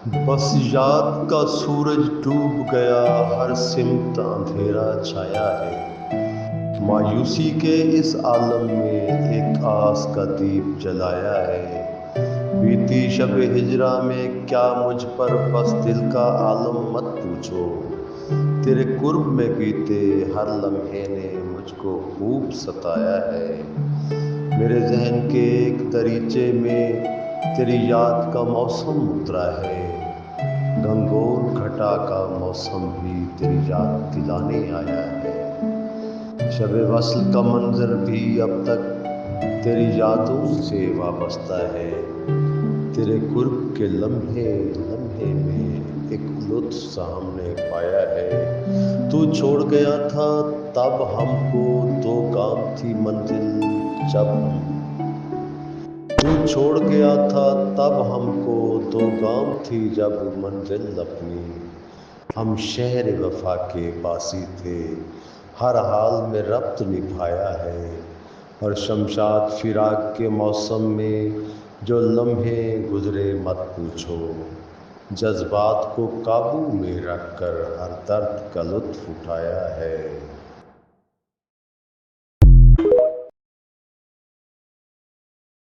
بس یاد کا سورج ڈوب گیا، ہر سمت اندھیرا چھایا ہے۔ مایوسی کے اس عالم میں ایک آس کا دیپ جلایا ہے۔ بیتی شب ہجرا میں کیا مجھ پر بس دل کا عالم مت پوچھو۔ تیرے قرب میں بیتے ہر لمحے نے مجھ کو خوب ستایا ہے۔ میرے ذہن کے ایک دریچے میں تیری یاد کا موسم اترا ہے۔ گنگور گھٹا کا موسم بھی تیری یاد دلانے آیا ہے۔ شب وصل کا منظر بھی اب تک تیری یادوں سے وابستہ ہے۔ تیرے قرب کے لمحے لمحے میں ایک لطف سا ہم نے پایا ہے۔ تو چھوڑ گیا تھا تب ہم کو دو گام تھی منزل جب تو چھوڑ گیا تھا تب ہم کو دو گام تھی جب منزل اپنی۔ ہم شہر وفا کے باسی تھے، ہر حال میں ربط نبھایا ہے۔ اور شمشاد فراق کے موسم میں جو لمحے گزرے مت پوچھو۔ جذبات کو قابو میں رکھ کر ہر درد کا لطف اٹھایا ہے۔